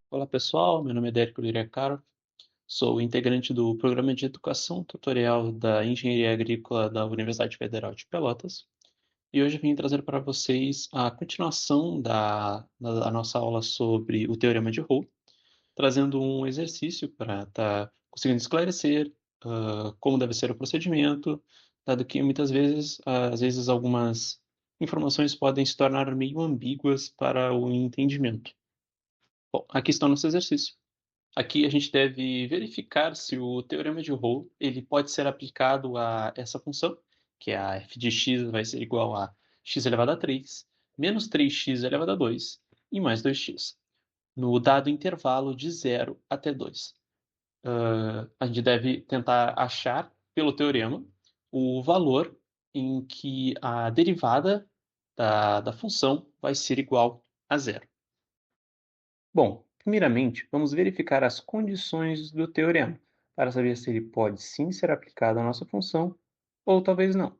Olá pessoal, meu nome é Dérico Liriacaro, sou integrante do Programa de Educação Tutorial da Engenharia Agrícola da Universidade Federal de Pelotas e hoje vim trazer para vocês a continuação da nossa aula sobre o Teorema de Rolle, trazendo um exercício para estar conseguindo esclarecer como deve ser o procedimento, dado que muitas vezes, às vezes algumas informações podem se tornar meio ambíguas para o entendimento. Bom, aqui está o nosso exercício. Aqui a gente deve verificar se o teorema de Rolle ele pode ser aplicado a essa função, que é a f de x vai ser igual a x elevado a 3, menos 3x elevado a 2 e mais 2x, no dado intervalo de 0 até 2. A gente deve tentar achar, pelo teorema, o valor em que a derivada da função vai ser igual a 0. Bom, primeiramente, vamos verificar as condições do teorema, para saber se ele pode sim ser aplicado à nossa função ou talvez não.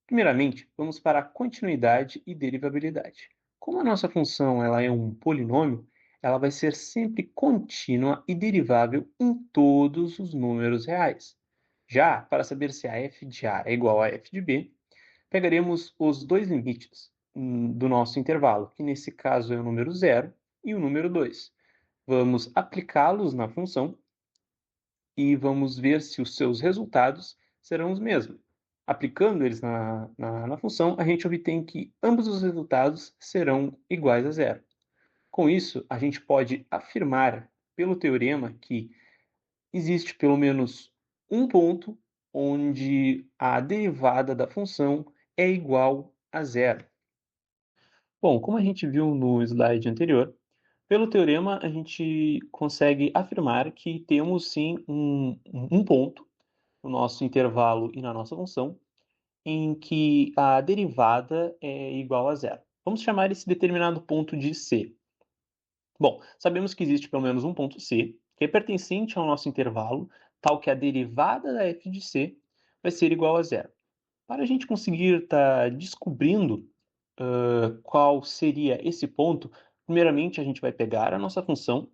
Primeiramente, vamos para a continuidade e derivabilidade. Como a nossa função ela é um polinômio, ela vai ser sempre contínua e derivável em todos os números reais. Já, para saber se a f de A é igual a f de B, pegaremos os dois limites do nosso intervalo, que nesse caso é o número 0 e o número 2. Vamos aplicá-los na função e vamos ver se os seus resultados serão os mesmos. Aplicando eles na função, a gente obtém que ambos os resultados serão iguais a 0. Com isso, a gente pode afirmar, pelo teorema, que existe pelo menos um ponto onde a derivada da função é igual a 0. Bom, como a gente viu no slide anterior, pelo teorema a gente consegue afirmar que temos sim um ponto no nosso intervalo e na nossa função em que a derivada é igual a 0. Vamos chamar esse determinado ponto de C. Bom, sabemos que existe pelo menos um ponto C, que é pertencente ao nosso intervalo, tal que a derivada da f de C vai ser igual a 0. Para a gente conseguir estar descobrindo qual seria esse ponto, primeiramente a gente vai pegar a nossa função,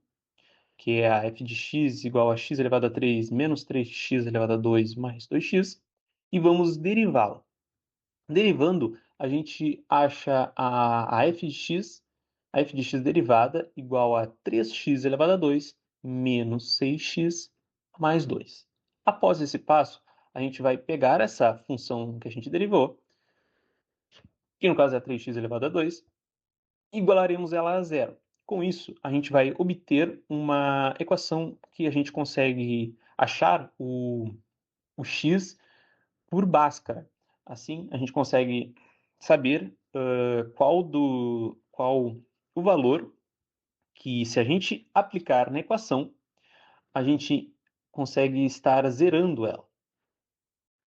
que é a f de x igual a x elevado a 3 menos 3x elevado a 2 mais 2x, e vamos derivá-la. Derivando, a gente acha a a f de x derivada igual a 3x elevado a 2 menos 6x mais 2. Após esse passo, a gente vai pegar essa função que a gente derivou, que no caso é 3x elevado a 2, igualaremos ela a zero. Com isso, a gente vai obter uma equação que a gente consegue achar o x por Bhaskara. Assim, a gente consegue saber qual o valor que, se a gente aplicar na equação, a gente consegue estar zerando ela.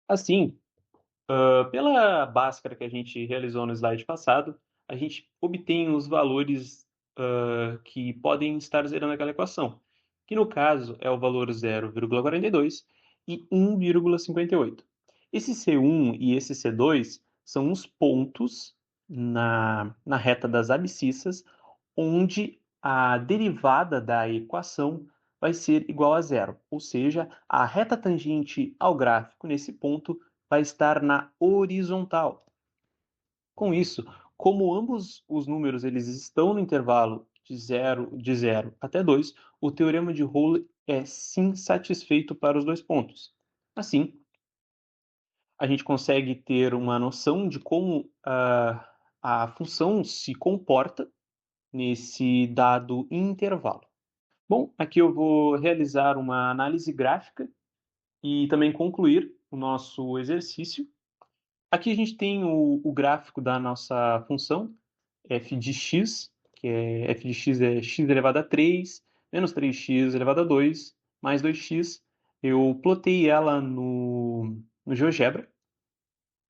Assim, pela Bhaskara que a gente realizou no slide passado, a gente obtém os valores que podem estar zerando aquela equação, que no caso é o valor 0,42 e 1,58. Esse C1 e esse C2 são os pontos na reta das abscissas onde a derivada da equação vai ser igual a zero, ou seja, a reta tangente ao gráfico nesse ponto vai estar na horizontal. Com isso, como ambos os números eles estão no intervalo de 0 até 2, o teorema de Rolle é sim satisfeito para os dois pontos. Assim, a gente consegue ter uma noção de como a função se comporta nesse dado intervalo. Bom, aqui eu vou realizar uma análise gráfica e também concluir o nosso exercício. Aqui a gente tem o gráfico da nossa função f de x, que é f de x é x elevado a 3, menos 3x elevado a 2, mais 2x. Eu plotei ela no GeoGebra,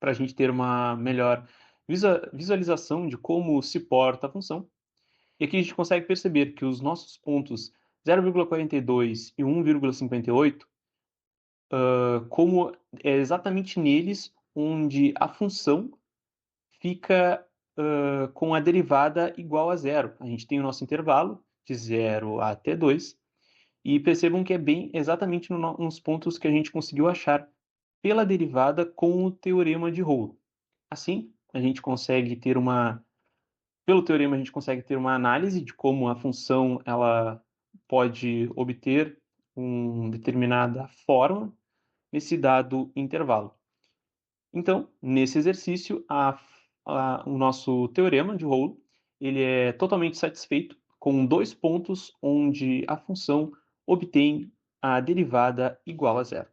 para a gente ter uma melhor visualização de como se porta a função. E aqui a gente consegue perceber que os nossos pontos 0,42 e 1,58, como é exatamente neles onde a função fica com a derivada igual a zero. A gente tem o nosso intervalo de 0 até 2, e percebam que é bem exatamente nos pontos que a gente conseguiu achar pela derivada com o teorema de Rolle. Assim, a gente consegue ter pelo teorema a gente consegue ter uma análise de como a função ela pode obter uma determinada forma nesse dado intervalo. Então, nesse exercício, o nosso teorema de Rolle ele é totalmente satisfeito com dois pontos onde a função obtém a derivada igual a zero.